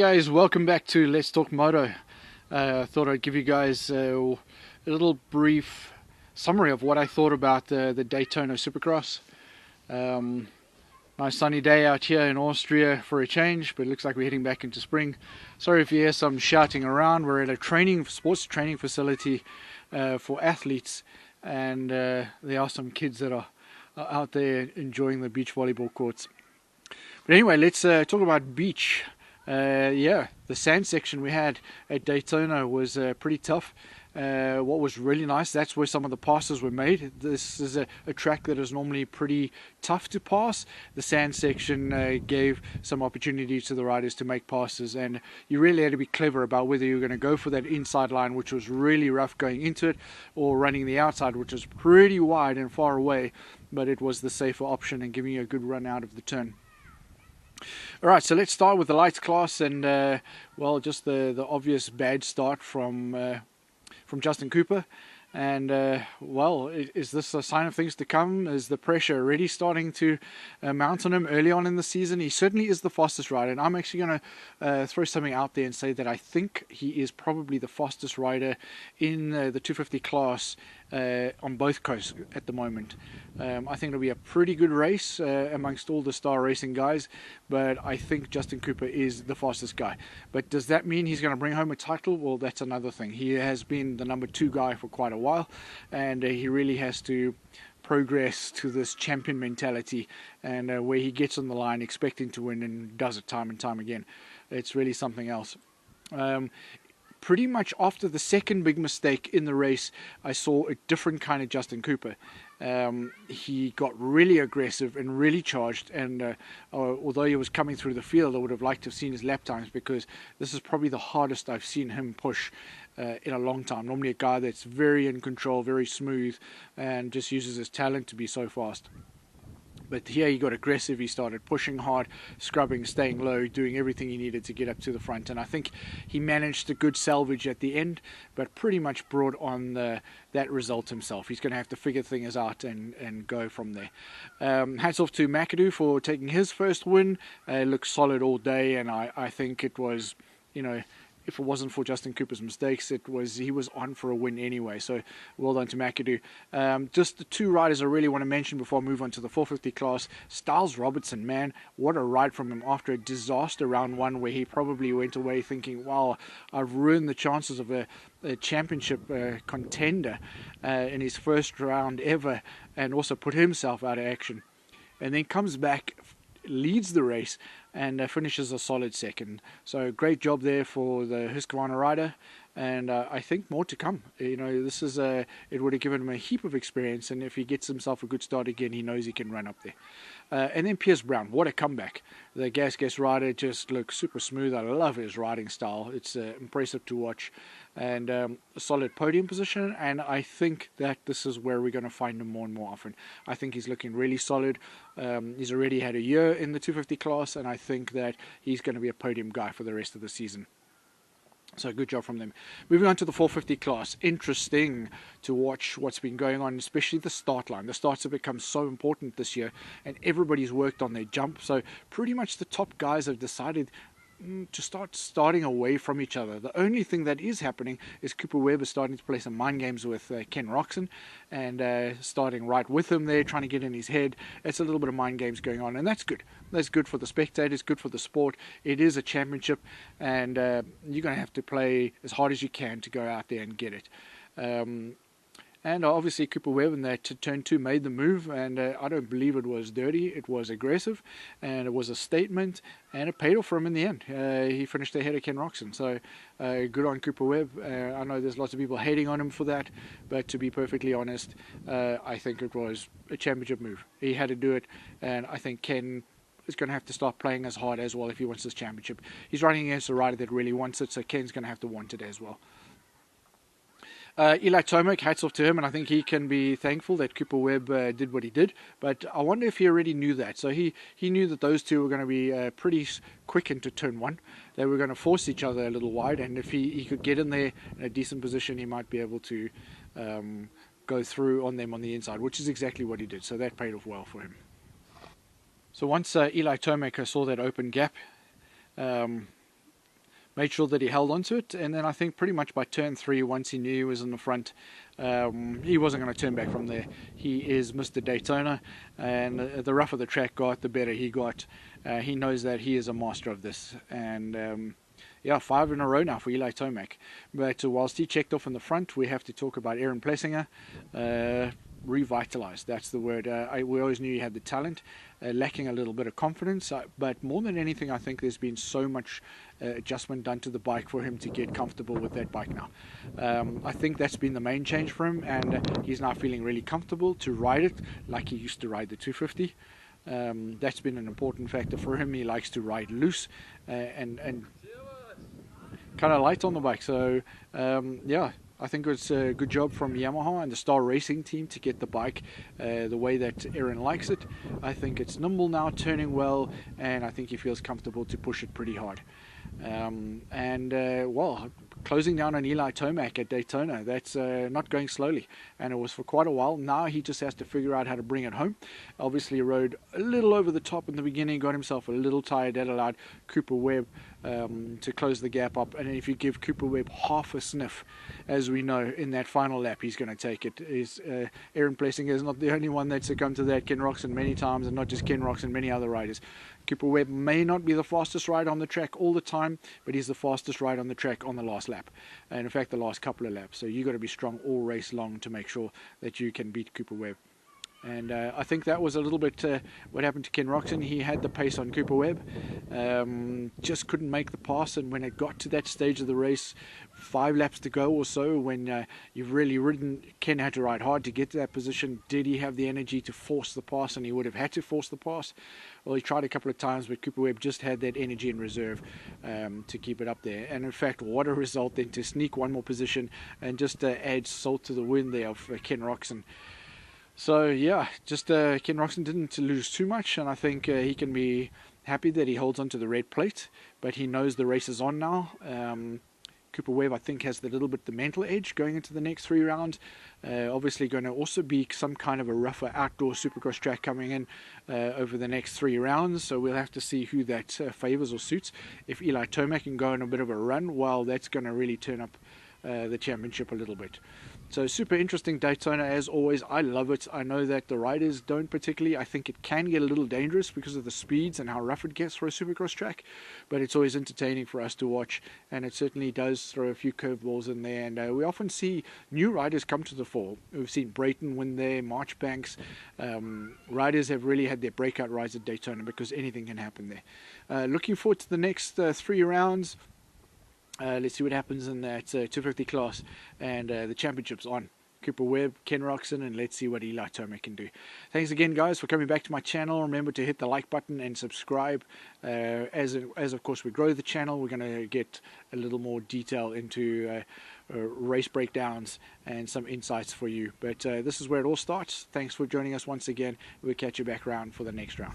guys, welcome back to Let's Talk Moto. I thought I'd give you guys a little brief summary of what I thought about the Daytona Supercross. Nice sunny day out here in Austria for a change, but it looks like we're heading back into spring. Sorry if you hear some shouting around. We're at a sports training facility for athletes, and there are some kids that are out there enjoying the beach volleyball courts. But anyway, let's talk about beach. The sand section we had at Daytona was pretty tough. What was really nice, that's where some of the passes were made. This is a track that is normally pretty tough to pass. The sand section gave some opportunity to the riders to make passes, and you really had to be clever about whether you were going to go for that inside line, which was really rough going into it, or running the outside, which was pretty wide and far away, but it was the safer option and giving you a good run out of the turn. Alright, so let's start with the lights class, and just the obvious bad start from Justin Cooper. And is this a sign of things to come? Is the pressure already starting to mount on him early on in the season? He certainly is the fastest rider, and I'm actually going to throw something out there and say that I think he is probably the fastest rider in the 250 class on both coasts at the moment. I think it'll be a pretty good race amongst all the star racing guys, but I think Justin Cooper is the fastest guy. But does that mean he's going to bring home a title? Well, that's another thing. He has been the number 2 guy for quite a while, and he really has to progress to this champion mentality, and where he gets on the line expecting to win and does it time and time again. It's really something else. Pretty much after the second big mistake in the race, I saw a different kind of Justin Cooper. He got really aggressive and really charged, and although he was coming through the field, I would have liked to have seen his lap times, because this is probably the hardest I've seen him push in a long time. Normally a guy that's very in control, very smooth, and just uses his talent to be so fast. But here he got aggressive, he started pushing hard, scrubbing, staying low, doing everything he needed to get up to the front. And I think he managed a good salvage at the end, but pretty much brought on that result himself. He's going to have to figure things out and go from there. Hats off to McAdoo for taking his first win. Looked solid all day, and I think it was, if it wasn't for Justin Cooper's mistakes, he was on for a win anyway. So well done to McAdoo. Just the 2 riders I really want to mention before I move on to the 450 class. Styles Robertson, man, what a ride from him after a disaster round 1, where he probably went away thinking, wow, I've ruined the chances of a championship contender in his first round ever, and also put himself out of action. And then comes back, leads the race, and finishes a solid second. So great job there for the Husqvarna rider, and I think more to come. This is it would have given him a heap of experience, and if he gets himself a good start again, he knows he can run up there. And then Pierce Brown, what a comeback. The Gas rider just looks super smooth. I love his riding style. It's impressive to watch, and a solid podium position, and I think that this is where we're going to find him more and more often. I think he's looking really solid. He's already had a year in the 250 class, and I think that he's going to be a podium guy for the rest of the season. So good job from them. Moving on to the 450 class. Interesting to watch what's been going on, especially the start line. The starts have become so important this year, and everybody's worked on their jump. So pretty much the top guys have decided to starting away from each other. The only thing that is happening is Cooper Webb is starting to play some mind games with Ken Roczen, and starting right with him there, trying to get in his head. It's a little bit of mind games going on, and that's good. That's good for the spectators, good for the sport. It is a championship, and you're going to have to play as hard as you can to go out there and get it. And obviously Cooper Webb in that turn 2 made the move, and I don't believe it was dirty. It was aggressive, and it was a statement, and it paid off for him in the end. He finished ahead of Ken Roczen, so good on Cooper Webb. I know there's lots of people hating on him for that, but to be perfectly honest, I think it was a championship move. He had to do it, and I think Ken is going to have to start playing as hard as well if he wants this championship. He's riding against a rider that really wants it, so Ken's going to have to want it as well. Eli Tomac, hats off to him, and I think he can be thankful that Cooper Webb did what he did. But I wonder if he already knew that. So he knew that those two were going to be pretty quick into turn 1. They were going to force each other a little wide, and if he could get in there in a decent position, he might be able to go through on them on the inside, which is exactly what he did. So that paid off well for him. So once Eli Tomac saw that open gap, made sure that he held onto it, and then I think pretty much by turn 3, once he knew he was in the front, he wasn't going to turn back from there. He is Mr. Daytona, and the rougher the track got, the better he got. He knows that he is a master of this, and yeah, 5 in a row now for Eli Tomac. But whilst he checked off in the front, we have to talk about Aaron Plessinger. Revitalized, that's the word. We always knew he had the talent, lacking a little bit of confidence, but more than anything, I think there's been so much adjustment done to the bike for him to get comfortable with that bike now. I think that's been the main change for him, and he's now feeling really comfortable to ride it like he used to ride the 250. That's been an important factor for him. He likes to ride loose and kind of light on the bike. So yeah, I think it's a good job from Yamaha and the Star Racing team to get the bike the way that Aaron likes it. I think it's nimble now, turning well, and I think he feels comfortable to push it pretty hard. Well, closing down on Eli Tomac at Daytona, that's not going slowly, and it was for quite a while. Now he just has to figure out how to bring it home. Obviously rode a little over the top in the beginning, got himself a little tired. That allowed Cooper Webb to close the gap up, and if you give Cooper Webb half a sniff, as we know, in that final lap, he's going to take it. Aaron Plessinger is not the only one that succumbed to that. Ken Roczen many times, and not just Ken Roczen, many other riders. Cooper Webb may not be the fastest rider on the track all the time, but he's the fastest rider on the track on the last lap, and in fact the last couple of laps. So you got to be strong all race long to make sure that you can beat Cooper Webb. And I think that was a little bit what happened to Ken Roczen. He had the pace on Cooper Webb, just couldn't make the pass, and when it got to that stage of the race, 5 laps to go or so, when you've really ridden, Ken had to ride hard to get to that position. Did he have the energy to force the pass? And he would have had to force the pass. Well, he tried a couple of times, but Cooper Webb just had that energy in reserve to keep it up there. And in fact, what a result then to sneak one more position and just add salt to the wind there of Ken Roczen. So yeah, just Ken Roczen didn't lose too much, and I think he can be happy that he holds on to the red plate, but he knows the race is on now. Cooper Webb, I think, has the little bit the mental edge going into the next 3 rounds. Obviously going to also be some kind of a rougher outdoor supercross track coming in over the next 3 rounds, so we'll have to see who that favors or suits. If Eli Tomac can go on a bit of a run, well, that's going to really turn up the championship a little bit. So super interesting Daytona as always. I love it. I know that the riders don't particularly. I think it can get a little dangerous because of the speeds and how rough it gets for a supercross track, but it's always entertaining for us to watch, and it certainly does throw a few curveballs in there, and we often see new riders come to the fore. We've seen Brayton win there, Marchbanks. Riders have really had their breakout rides at Daytona because anything can happen there. Looking forward to the next 3 rounds. Let's see what happens in that 250 class, and the championship's on. Cooper Webb, Ken Roczen, and let's see what Eli Tomac can do. Thanks again, guys, for coming back to my channel. Remember to hit the like button and subscribe. As of course we grow the channel, we're going to get a little more detail into race breakdowns and some insights for you. But this is where it all starts. Thanks for joining us once again. We'll catch you back around for the next round.